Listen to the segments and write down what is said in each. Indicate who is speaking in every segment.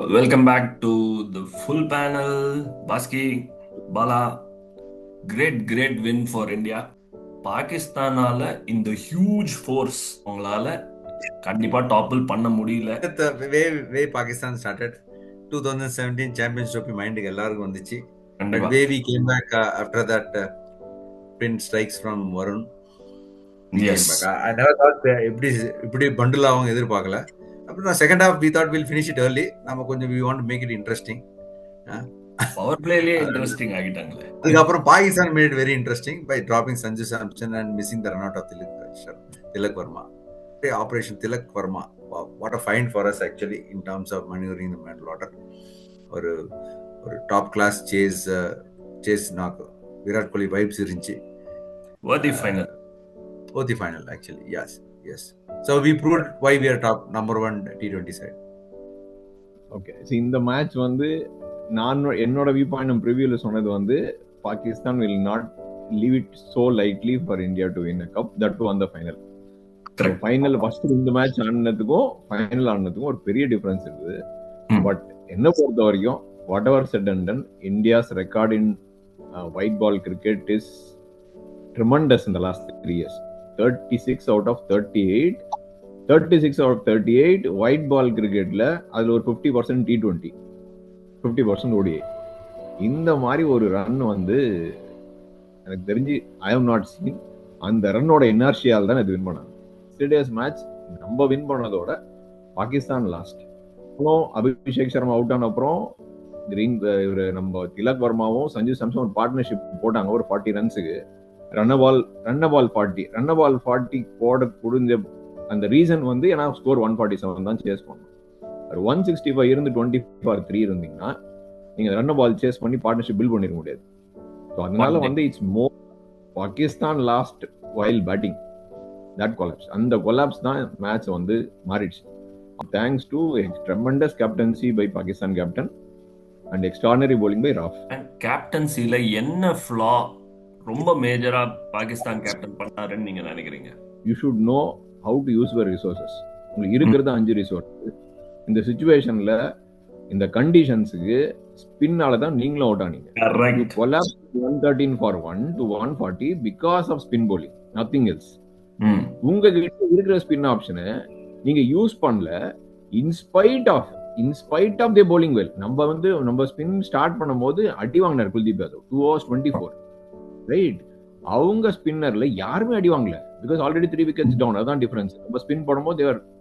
Speaker 1: Welcome back to the full panel. Baski, Bala, great win for India. பாகிஸ்தானால இந்த huge force அவங்களால கண்டிப்பா topple பண்ண முடியல.
Speaker 2: The way Pakistan started 2017 Champions Trophy mind எல்லாருக்கும் வந்துச்சு. But
Speaker 1: கண்டிப்பா
Speaker 2: way we came back after that pin strikes from Varun, we came
Speaker 1: எஸ்.
Speaker 2: back. I never thought இப்படி bundle ஆகும் எதிர்பார்க்கல. அப்புறம் second half we thought we'll finish it early. நம்ம கொஞ்சம் we want to make it interesting.
Speaker 1: Power பிளேலயே interesting ஆகிட்டாங்களே.
Speaker 2: அதுக்கப்புறம் Pakistan made it very interesting by dropping Sanju Samson and missing the run out of Tilak Verma. Operation Tilak Verma. Wow, what a find for us actually in terms of maneuvering the middle order. ஒரு top class chase நாக்கு Virat Kohli vibes இருந்துச்சு.
Speaker 1: worthy final.
Speaker 2: Worthy final actually. Yes. So we proved why we are top number 1 T20 side.
Speaker 3: Okay, இந்த match வந்து நான் என்னோட view point ப்ரிவியூல சொன்னது வந்து Pakistan will not leave it so lightly for India to win a cup, that to on the final. Final first இந்த match ஆடினதுக்கும் final ஆடினதுக்கும் ஒரு பெரிய டிஃபரன்ஸ் இருக்குது. பட் என்ன பொறுத்த வரைக்கும் whatever said and done, India's record in white ball cricket is tremendous in the last 3 years. 36 out of 38 white ball கிரிக்கெட்ல அதுல ஒரு 50% T20, 50% ODI. இந்த மாதிரி ஒரு ரன் வந்து எனக்கு தெரிஞ்சு ஐ ஹவ் நாட் சீன். அந்த ரன்னோட இனர்ஷியால் தான் இது வின் பண்ணாங்க. டேஸ் மேட்ச் நம்ம வின் பண்ணதோட பாகிஸ்தான் லாஸ்ட். அபிஷேக் சர்மா அவுட் ஆன அப்புறம் நம்ம திலக் வர்மாவும் சஞ்சு சாம்சன் ஒரு பார்ட்னர்ஷிப் போட்டாங்க ஒரு 40 ரன்ஸுக்கு. ரன்னபால் 40 போட முடிஞ்ச அந்த ரீசன் வந்து ஏன்னா ஸ்கோர் 147 தான் சேஸ் பண்ணணும். 165 இருந்து 20 for 3 இருந்தீங்கன்னா நீங்க ரன் பால் சேஸ் பண்ணி பார்ட்னர்ஷிப் பில்ட் பண்ணிருக்க முடியாது. அதனால வந்து it's more Pakistan last while batting. That collapse. அந்த collapse தான் மேட்ச் வந்து மாறிடுச்சு. Thanks to a tremendous captaincy by Pakistan captain and extraordinary bowling by Raf.
Speaker 1: கேப்டன்சில என்ன ஃப்ளா ரொம்ப மேஜரா பாகிஸ்தான் கேப்டன் பண்ணாருன்னு நீங்க நினைக்கிறீங்க?
Speaker 3: You should know how to use your resources. உங்களுக்கு இருக்கிறது 5 ரிசோர்ஸ். இந்த சிச்சுவேஷன்ல இந்த கண்டிஷன்ஸுக்கு ஸ்பின்னால தான் நீங்களும் out ஆனீங்க. You collapsed 113 for 1 to 140 because of spin bowling, nothing else. உங்ககிட்ட இருக்கிற ஸ்பின் ஆப்ஷனை நீங்க யூஸ் பண்ணல. In spite of the bowling well. நம்ம ஸ்பின் ஸ்டார்ட் பண்ணும்போது அடி வாங்கினார் குல்தீப் யாதவ் 2 overs 24, ரைட்? அவங்க ஸ்பின்னர்ல யாருமே அடி வாங்கல பிகாஸ் ஆல்ரெடி 3 wickets டவுன். அதான் டிஃபரன்ஸ். நம்ம ஸ்பின் போடும்போது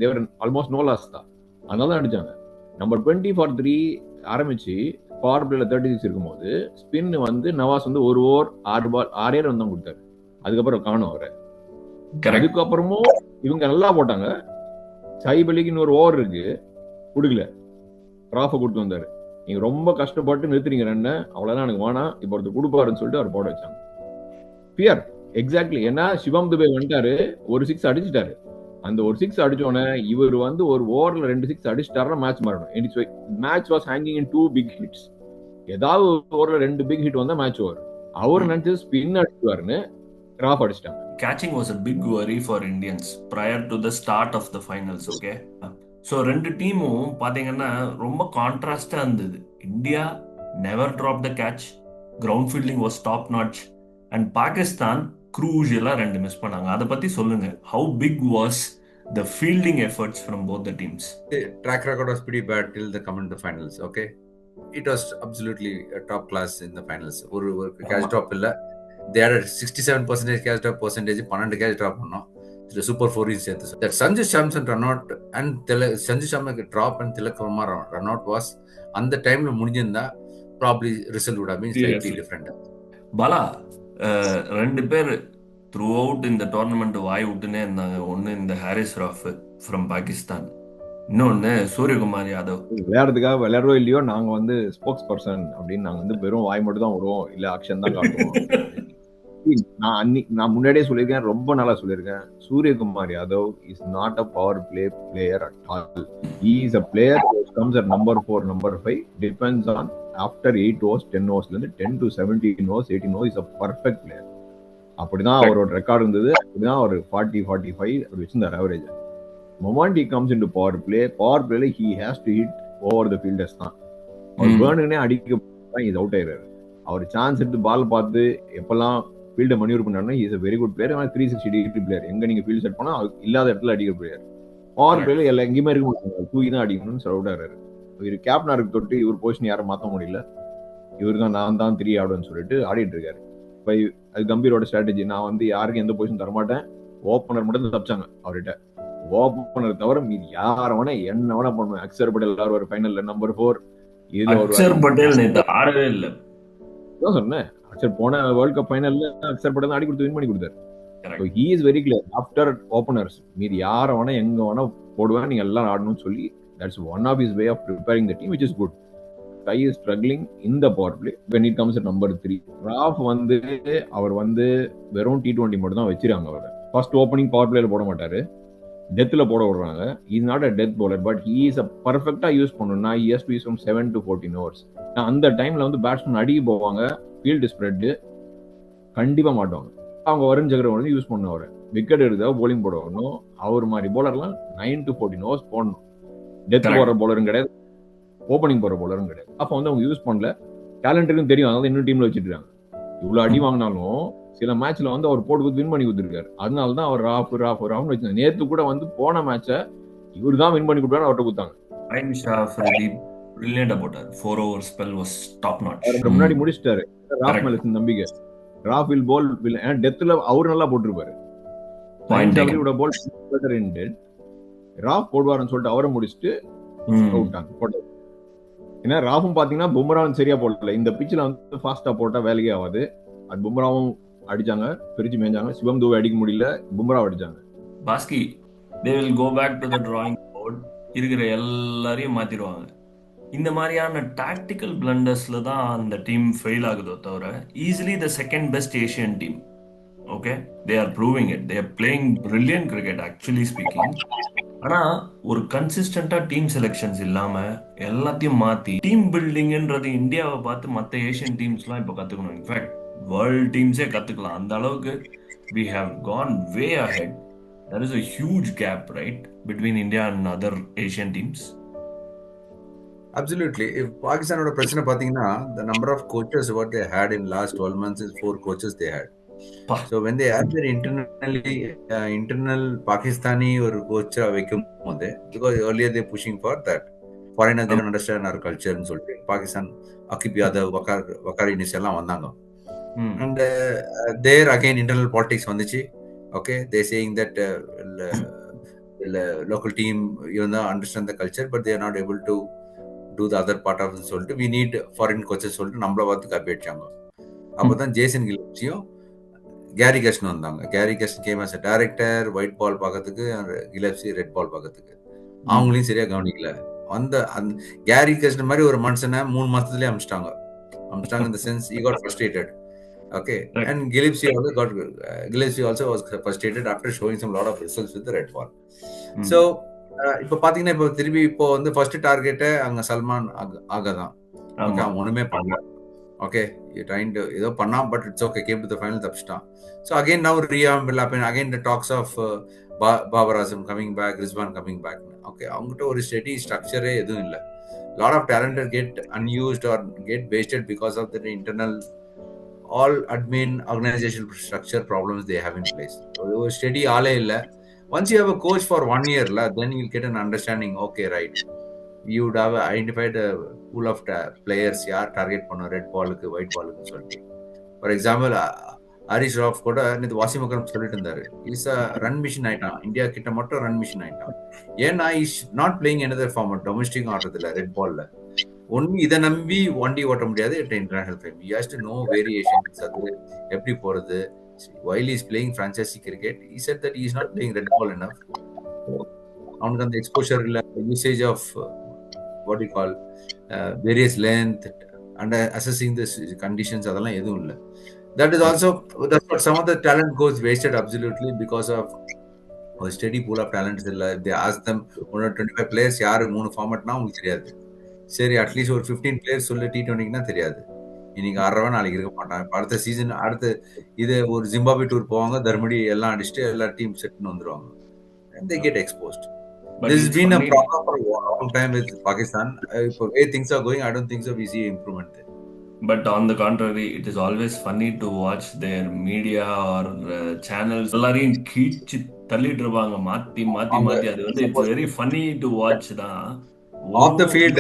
Speaker 3: தேவர் ஆல்மோஸ்ட் நோ லாஸ் தான், அதனால தான் அடிச்சாங்க. நம்ம 20 for 3 ஆரம்பிச்சு பவர் பிளேல 36 இருக்கும்போது ஸ்பின் வந்து நவாஸ் வந்து ஒரு ஓவர் 6 ரன் தான் கொடுத்தாரு. அதுக்கப்புறம் காணும் அவரை. அதுக்கப்புறமும் இவங்க நல்லா போட்டாங்க. சாயிப் அலிக்கு இன்னொரு ஓவர் இருக்கு, கொடுக்கல. ராஃபை கொடுத்து வந்தாரு. நீங்க ரொம்ப கஷ்டப்பட்டு நிறுத்துறீங்க ரன்னை, அவ்வளவுதான் எனக்கு வேணாம், இப்போ ஒருத்தர் கொடுப்பாருன்னு சொல்லிட்டு அவர் போட வச்சாங்க. பியர் எக்ஸாக்ட்லி. ஏன்னா சிவம் துபே வந்துட்டாரு, ஒரு 6 அடிச்சுட்டாரு. அந்த ஒரு 6 அடிச்சோடனே இவர் வந்து ஒரு ஓவர்ல 2 6 அடிச்சுட்டாருன்னா மேட்ச் மாறணும். Match was hanging in 2 big hits. ஏதாவது ஓவர்ல 2 big hit வந்தா மேட்ச் ஓவர். அவர் நினைச்சு ஸ்பின் அடிச்சுவாருன்னு ராஃப் அடிச்சிட்டாங்க.
Speaker 1: Catching was a big worry for Indians prior to the start of the finals, okay? So ரெண்டு டீமும் பாத்தீங்கன்னா ரொம்ப கான்ட்ராஸ்டா இருந்தது. India never dropped the catch, ground fielding was top notch, and Pakistan crucial-ஆ 2 miss பண்ணாங்க. அதை பத்தி சொல்லுங்க. How big was the fielding efforts from both the teams?
Speaker 2: The track record was pretty bad till they come into the finals, okay? It was absolutely a top class in the finals. ஒரு catch drop இல்ல. They had a 67% catch drop percentage, 12 catch drop பண்ணோம். The super 4 is that Sanju Samson run out and Sanju Samson drop and Tilak Verma run out was அந்த டைம்ல முடிஞ்சிருந்தா probably result would have been slightly different.
Speaker 1: Bala, 2 பேர் through out இந்த tournament வாய் விட்டுனே இருந்தாங்க. ஒன்னு இந்த Harris rough from Pakistan, இன்னொன்னு சூரியகுமார் யாதவ்.
Speaker 3: விளையாடுறதுக்காக விளையாடுறோம் இல்லையோ, நாங்க வந்து ஸ்போக்ஸ் பர்சன் அப்படின்னு நாங்க வந்து வெறும் வாய் மட்டும் தான் வருவோம், இல்ல ஆக்ஷன் தான் காட்டுவோம். நான் முன்னாடியே சொல்லியிருக்கேன், ரொம்ப நாளா சொல்லியிருக்கேன், Suryakumar Yadav is not a power player at all. He is a player comes at number 4, number 5, depends on after 8 overs 10 oversல இருந்து 10 to 17 overs 18 overs is a perfect player. அப்படிதான் அவரோட ரெக்கார்டு இருந்தது. அப்படிதான் அவர் 40-45 வச்சிருந்தார் average. Moment he comes into power playல he has to hit over the fielders தான். அவர் வேணுன்னே அடிக்க is out ஆயிடுறாரு. அவர் chance எடுத்து பால் பார்த்து எப்பெல்லாம் ஃபீல்டை மனியூர் பண்ணாருன்னா is a very good player. 360 degree player. எங்க நீங்க ஃபீல்ட் செட் பண்ணா இல்லாத இடத்துல அடிக்கிற பிளேயர். பவர் பிளேயர் எல்லாம் எங்கேயுமே இருக்க மாட்டாங்க, தூக்கி தான் அடிக்கணும்னு அவுட் ஆகிறாரு. இவர் கேப்டனாருக்கு தொட்டு இவர் பொசிஷன் யாரும் மாற்ற முடியல. இவர் தான் நான் தான் 3 ஆடுன்னு சொல்லிட்டு ஆடிட்டு இருக்காரு. இப்போ அது கம்பீரோட ஸ்ட்ராட்டஜி. நான் வந்து யாருக்கும் எந்த பொசிஷன் தரமாட்டேன், ஓப்பனர் மட்டும் தான் தப்பிச்சாங்க அவர்கிட்ட. ஓப்பனர் தவிர மீது யார வேணா என்ன வேணா பண்ணுவேன். அக்ஷர் பட்டேல் எல்லாரும் ஒரு ஃபைனல் நம்பர் 4 இதுல ஒரு
Speaker 1: அக்ஷர் பட்டேல் நேத்து ஆடவே இல்லை.
Speaker 3: தான் சொன்னேன், அக்ஷர் போன வேர்ல்ட் கப் ஃபைனல்ல அக்ஷர் பட்டேல் ஆடி கொடுத்து வின் பண்ணி கொடுத்தாரு. So he is very clear after openers மீதி யார வேணா எங்க வேணா போடுவேன், நீங்க எல்லாம் ஆடணும்னு சொல்லி that's one of his way of preparing the team, which is good. Kai is struggling in the power play when it comes to number 3. Rough வந்து அவர் வந்து வெறும் T20 மட்டும் தான் வச்சிருக்காங்க. அவர் ஃபர்ஸ்ட் ஓப்பனிங் பவர் பிளேல போட மாட்டாரு, டெத்ல போட விடுறாங்க. Is not a death bowler, but he is a பர்ஃபெக்டா யூஸ் பண்ணணும்னா he has to use from 7 to 14 hours. அந்த டைம்ல வந்து பேட்ஸ்மேன் அடிக்க போவாங்க, ஃபீல்டு ஸ்ப்ரெட் கண்டிப்பா மாட்டுவாங்க. அவங்க வருண் சக்கரவர்த்தி யூஸ் பண்ணுவாரு, விக்கெட் எடுத்தா போலிங் போட வரணும். அவர் மாதிரி போலர்லாம் 9 to 14 hours போடணும். டெத் போடுற போலரும் கிடையாது, ஓப்பனிங் போற போலரும் கிடையாது. அப்ப வந்து அவங்க யூஸ் பண்ணல. டேலண்ட்டுக்கும் தெரியும், அதனால இன்னும் டீம்ல வச்சிருக்காங்க. இவ்வளவு அடி வாங்கினாலும் சில மேட்ச்ல வந்து அவர் போட்டு வின் பண்ணி கொடுத்துருக்காரு. அதனாலதான் அவர் ராஃப்னு வச்சிருக்காங்க. நேத்து கூட வந்து போன மேட்ச இவர் தான் வின் பண்ணி கொடுத்தாரு, அவர்கிட்ட கொடுத்தாங்க. முன்னாடி முடிச்சிட்டாரு. ராஃப் மேல நம்பிக்கை. ராஃப் வில் போல் டெத்ல அவர் நல்லா போட்டிருப்பாரு. ராஃப் போடுவாருன்னு சொல்லிட்டு அவரை முடிச்சுட்டு போட்டாரு. ஏன்னா ராஃபும் பாத்தீங்கன்னா பும்ராவும் சரியா போடல. இந்த பிச்சில் வந்து ஃபாஸ்டா போட்டா வேலையே ஆகாது. அது பும்ராவும் அடிச்சாங்க, பிரிச்சு மேஞ்சாங்க. சிவம் தூவை அடிக்க முடியல, பும்ரா அடிச்சாங்க.
Speaker 1: Bhaski they will go back to the drawing board. இருக்கிற எல்லாரையும் மாத்திடுவாங்க. இந்த மாதிரியான டாக்டிக்கல் பிளண்டர்ஸ்ல தான் அந்த டீம் ஃபெயில் ஆகுதோ தவிர easily the second best Asian team. Okay, they are proving it. They are playing brilliant cricket actually speaking. ஆனா ஒரு கன்சிஸ்டண்டா டீம் செலெக்ஷன்ஸ் இல்லாம எல்லாத்தையும் மாத்தி டீம் பில்டிங்ன்றது இந்தியாவை பார்த்து மற்ற ஏஷியன் டீம்ஸ்லாம் இப்போ கத்துக்கணும். இன்ஃபேக்ட் வேர்ல்ட் டீம்ஸே கத்துக்கலாம். அந்த அளவுக்கு we have gone way ahead. There is a huge gap, right, between India and other Asian teams.
Speaker 2: Absolutely. If Pakistan பிரச்சனை பாத்தீங்கன்னா, the number of coaches what they had in last 12 months is 4 coaches they had. So when they had their internal Pakistani ஒரு coach வைக்கும் போது, because earlier they pushing for that foreigners they don't understand our culture னு சொல்லிட்டு பாகிஸ்தான் அகிப் யாதவ் வக்காரினிஸ் எல்லாம் வந்தாங்க. And there again internal politics வந்துச்சு. Okay, they saying that local team understand the culture but they are not able to do the other part of the சொல்லிட்டு we need foreign coaches சொல்லிட்டு நம்மள பார்த்து copy அடிச்சாங்க. அப்பதான் Jason கிலப்ஸியும் Gary Kirsten வந்தாங்க. Gary Kirsten came as a director, white ball பார்க்கறதுக்கு, கிலப்ஸி red பால் பார்க்கறதுக்கு. அவங்களையும் சரியா கவனிக்கல. அந்த கேரி கெஸ்டன் மாதிரி ஒரு மனுஷனை 3 மாசத்துலயே அமிச்சிட்டாங்க. in the sense he got frustrated. Okay, right. And Gillespie also was frustrated after showing some lot of results with the red ball. So இப்போ பாத்தீங்கன்னா இப்போ திருப்பி இப்போ வந்து ஃபர்ஸ்ட் டார்கெட்டை அங்க சல்மான் ஆகா தான். ஓகே, அவன் ஒண்ணுமே பண்ணல. ஓகே, ட்ரைங் டு ஏதோ பண்ணா but it's okay, came to the final தப்பிச்சிட்டான். So again now revamp happen. Again the talks of Babar Azam coming back, Rizwan coming back. Okay, அவங்ககிட்ட ஒரு ஸ்டெடி ஸ்ட்ரக்சரே எதுவும் இல்லை. Lot of talented get unused or get wasted because of the internal all admin organizational structure problems they have in place. So steady aale illa. Once you have a coach for 1 year then you'll get an understanding. Okay, right, you would have identified a pool of players yaar target pannu red ball ku white ball ku solli. For example, Harish Rauf kuda nedu Wasim Akram solliட்டு இருந்தாரு, is a run machine ஆயிட்டான். India கிட்ட மட்டும் run machine ஆயிட்டான். ஏன்னா is not playing another format, domestic ஆடுறதுல red பால்ல ஒன்னு இதை நம்பி வண்டி ஓட்ட முடியாது. International fame he has to know variations. அது எப்படி போறது. while he is playing franchisee cricket, he said that he is not playing red ball enough. அவனுக்கு அந்த எக்ஸ்போஷர் இல்ல, usage of what you call various length and assessing the conditions அதெல்லாம் எதுவும் இல்லை. That is also that's what some of the talent goes wasted absolutely because of a steady pool of talents இல்ல. If they ask them 125 players யாரு 3 ஃபார்மட்னா உங்களுக்கு தெரியாது. சரி, at least ஒரு 15 players சொல்லி T20க்குனா தெரியாது. இன்னைக்கு ஆடுறவன் நாளைக்கு இருக்க மாட்டான். அடுத்த சீசன் அடுத்து இது ஒரு ஜிம்பாப்வே டூர் போவாங்க, தர்மடி எல்லாம் அடிச்சுட்டு எல்லா டீம் செட்னு வந்துருவாங்க. they get exposed.
Speaker 1: But
Speaker 2: This has
Speaker 1: it's
Speaker 2: been a
Speaker 1: funny.
Speaker 2: problem for a long time with Pakistan. For way things are going, I don't think so we see improvement there.
Speaker 1: But on the contrary, it is always funny to watch their media or channels. எல்லாரையும் கீச்சு தள்ளிட்டு இருப்பாங்க மாத்தி மாத்தி
Speaker 2: அவங்க
Speaker 1: மாத்தி. அது வந்து it's very funny to watch தான்.
Speaker 2: off the field,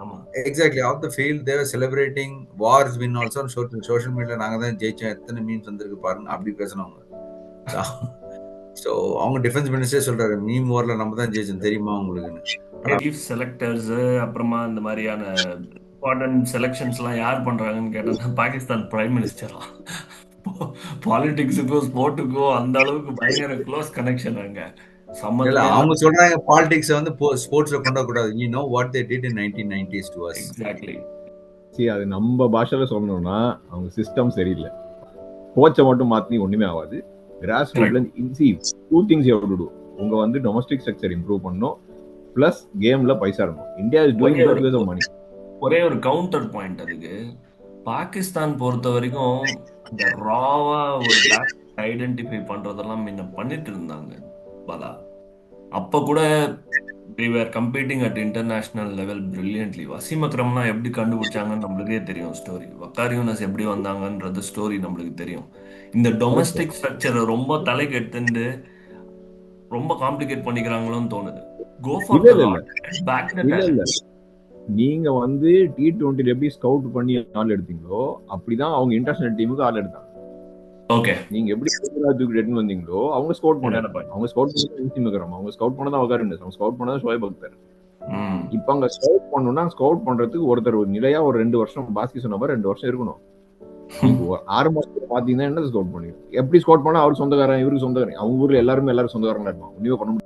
Speaker 1: ஆமா
Speaker 2: exactly off the field they were celebrating wars win also on social media. நாங்க தான் ஜெயிச்சோம், எத்தனை மீம்ஸ் வந்திருக்கு பாருங்க அப்படி பேசுனவங்க. ஸோ அவங்க டிஃபென்ஸ் மினிஸ்டரே சொல்றாரு மீம் வார்ல நம்ம தான் ஜெயிச்சோம் தெரியுமா உங்களுக்கு.
Speaker 1: சீஃப் செலக்டர்ஸ் அப்புறமா இந்த மாதிரியான இம்பார்ட்டன்ட் செலெக்ஷன்ஸ்லாம் யார் பண்றாங்கன்னு கேட்டா பாகிஸ்தான் பிரைம் மினிஸ்டர்லாம். பாலிடிக்ஸுக்கும் ஸ்போர்ட்டுக்கும் அந்த அளவுக்கு பயங்கர க்ளோஸ் கனெக்ஷன் அங்க.
Speaker 2: இல்ல அவங்க சொல்றாங்க பாலிடிக்ஸ் வந்து ஸ்போர்ட்ஸ்ல கொண்டு கூடாது. you know what they did in 1990s to us.
Speaker 1: Exactly.
Speaker 3: அது நம்ம பாஷையில சொல்லணும்னா அவங்க சிஸ்டம் சரியில்லை. கோச்சை மட்டும் மாத்தி ஒண்ணுமே ஆகாது. கிராஸ் ரூட்ல two things you have to do. உங்க வந்து டொமஸ்டிக் ஸ்ட்ரக்சர் இம்ப்ரூவ் பண்ணணும், பிளஸ் கேம்ல பைசா இருக்கணும். India is doing because of money.
Speaker 1: ஒரே ஒரு கவுண்டர் பாயிண்ட் அதுக்கு, பாகிஸ்தான் பொறுத்த வரைக்கும் இந்த ராவா ஒரு ஐடென்டிஃபை பண்றதெல்லாம் முன்ன பண்ணிட்டு இருந்தாங்க பாலா. அப்ப கூட they were competing at international level brilliantly. Wasim அக்ரம்லாம் எப்படி கண்டுபிடிச்சாங்கன்னு நம்மளுக்கே தெரியும் ஸ்டோரி. வக்கார் யூனஸ் எப்படி வந்தாங்கன்றது ஸ்டோரி நம்மளுக்கு தெரியும். இந்த டொமஸ்டிக் ஸ்ட்ரக்சரை ரொம்ப தலைக்கு எடுத்துட்டு ரொம்ப காம்ப்ளிகேட் பண்ணிக்கிறாங்களோன்னு தோணுது. Go for the lot. Back the talent.
Speaker 3: நீங்க வந்து T20 எப்படி ஸ்கவுட் பண்ணி ஆள் எடுத்தீங்களோ அப்படிதான் அவங்க இன்டர்நேஷனல் டீமுக்கு ஆள் எடுத்தாங்க.
Speaker 1: ஓகே,
Speaker 3: நீங்க எப்படி எடுத்துன்னு வந்தீங்களோ அவங்க ஸ்கவுட் பண்ணாங்க. அவங்க ஸ்கவுட் பண்ணது அவங்க ஸ்கவுட் பண்ணதான் வக்கார் யூனஸ், அவங்க ஸ்கவுட் பண்ணதான் ஷோயப் அக்தர். இப்ப அங்க ஸ்கவுட் பண்ணணும்னா ஸ்கவுட் பண்றதுக்கு ஒருத்தர் ஒரு நிலையா ஒரு 2 வருஷம், பாஸ்கி சொன்ன மாதிரி 2 வருஷம் இருக்கணும். 6 மாசத்துல பாத்தீங்கன்னா என்ன ஸ்கவுட் பண்ணி எப்படி ஸ்கவுட் பண்ணா அவர் சொந்தக்காரன் இவருக்கு சொந்தக்காரன், அவங்க ஊர்ல எல்லாரும் சொந்தக்காரங்களா இருப்பாங்க. ஒண்ணுமே பண்ண முடியாது.